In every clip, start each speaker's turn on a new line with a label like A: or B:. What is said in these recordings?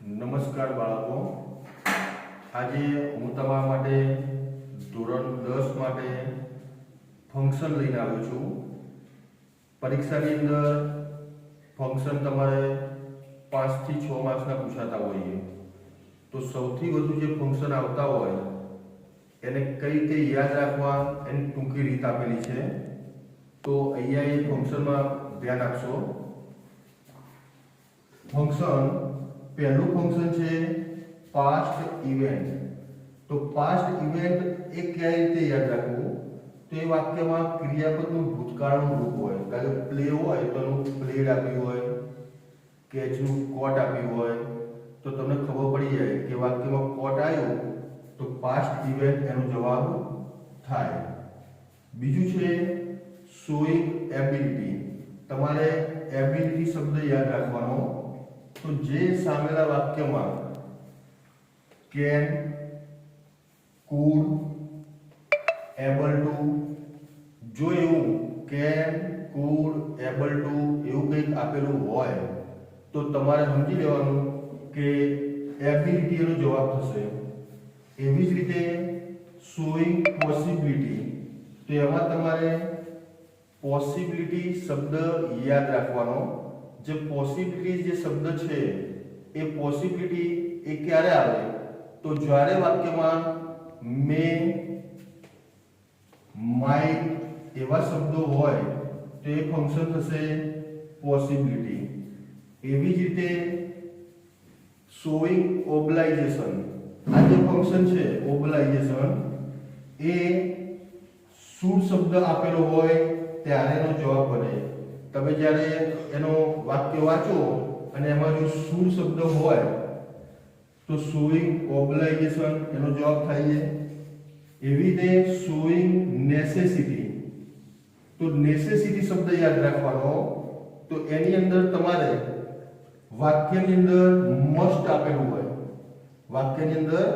A: નમસ્કાર બાળકો, આજે હું તમારા માટે ધોરણ 10 માટે ફંક્શન લઈને આવ્યો છું. પરીક્ષાની અંદર ફંક્શન તમારે 5 થી 6 માર્ક્સના પૂછાતા હોય. તો સૌથી વધુ જે ફંક્શન આવતા હોય એને કઈ રીતે યાદ રાખવા એની ટૂંકી રીત આપેલી છે. તો અહીંયા એ ફંક્શનમાં ધ્યાન આપશો. ફંક્શન પહેલું ફંક્શન છે પાસ્ટ ઇવેન્ટ. તો પાસ્ટ ઇવેન્ટ એ કઈ રીતે યાદ રાખવું? તો એ વાક્યમાં ક્રિયાપદનું ભૂતકાળનું રૂપ હોય. કારણ કે પ્લે હોય તો એનું પ્લેડ આપ્યું હોય, કેચનું કોટ આપ્યું હોય, તો તમને ખબર પડી જાય કે વાક્યમાં કોટ આવ્યું તો પાસ્ટ ઇવેન્ટ એનો જવાબ થાય. બીજું છે શોઈંગ એબિલિટી. તમારે એબિલિટી શબ્દ યાદ રાખવાનો. તો જે સામેલા વાક્યમાં કેન, કુડ, એબલ ટુ, જો એવું કેન, કુડ, એબલ ટુ એવું કંઈક આપેલું હોય તો તમારે સમજી લેવાનું કે એબિલિટી એનો જવાબ થશે. એવી જ રીતે શોઈંગ પોસિબિલિટી. તો એમાં તમારે પોસિબિલિટી શબ્દ યાદ રાખવાનો. જે પોસિબિલિટી જે શબ્દ છે એ પોસિબિલિટી એ ક્યારે આવે? તો જ્યારે વાક્યમાં મે, માઇટ એવા શબ્દો હોય તો એ ફંક્શન થશે પોસિબિલિટી. એવી જ રીતે શોઈંગ ઓબ્લાઇઝેશન. આ જે ફંક્શન છે ઓબ્લાઇઝેશન એ શું શબ્દ આપેલો હોય ત્યારે એનો જવાબ બને. તમે જ્યારે એનો વાક્ય વાંચો અને એમાં જો શું શબ્દ હોય તો શોઈંગ ઓબ્લાઇઝેશન એનો જવાબ થાય છે. એવી રીતે શોઈંગ નેસેસિટી. તો નેસેસિટી શબ્દ યાદ રાખવાનો. તો એની અંદર તમારે વાક્યની અંદર મસ્ટ આપેલું હોય. વાક્યની અંદર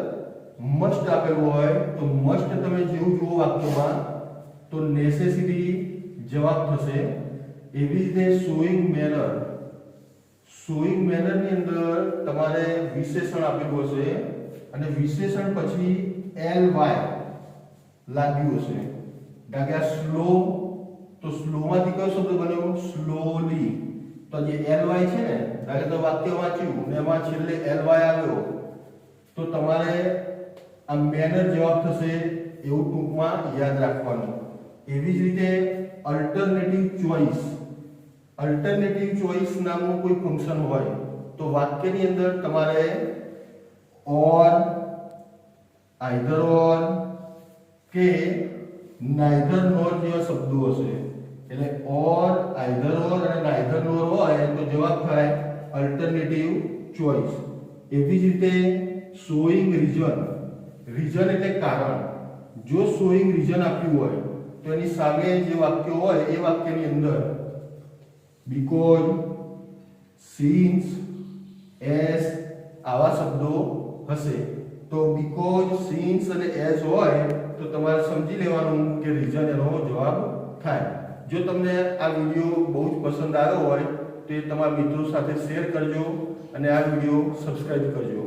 A: મસ્ટ આપેલું હોય તો મસ્ટ તમે જેવું જુઓ વાક્યમાં તો નેસેસિટી જવાબ થશે. એવી રીતે શોઈંગ મેનર. શોઈંગ મેનરની અંદર તમારે વિશેષણ આપેલું હશે અને વિશેષણ પછી ly લાગ્યું હશે. કારણ કે આ સ્લો, તો સ્લોમાંથી કયો શબ્દ બન્યો? સ્લોલી. તો જે ly છે ને, કારણ કે વાક્ય વાંચ્યું ને એમાં છેલ્લે ly આવ્યો તો તમારે આ મેનર જવાબ થશે એવું ટૂંકમાં યાદ રાખવાનું. એવી જ રીતે અલ્ટરનેટિવ ચોઇસ. અલ્ટરનેટિવ ચોઇસ નામનું કોઈ ફંક્શન હોય તો વાક્યની અંદર તમારે ઓર, આઈધર ઓર કે નાઈધર નોર જેવા શબ્દો હશે. એટલે ઓર, આઈધર ઓર અને નાઈધર નોર હોય તો જવાબ થાય અલ્ટરનેટિવ ચોઇસ. એવી જ રીતે શોઈંગ રીઝન. રીઝન એટલે કારણ. જો શોઈંગ રીઝન આપ્યું હોય તો એની સામે જે વાક્ય હોય એ વાક્યની અંદર બીકોઝ, સિન્સ, એઝ આવા શબ્દો હશે. તો બીકોઝ, સિન્સ અને એઝ હોય તો તમારે સમજી લેવાનું કે રીઝન એનો જવાબ થાય. જો તમને આ વિડીયો બહુ જ પસંદ આવ્યો હોય તો એ તમારા મિત્રો સાથે શેર કરજો અને આ વિડીયો સબસ્ક્રાઇબ કરજો.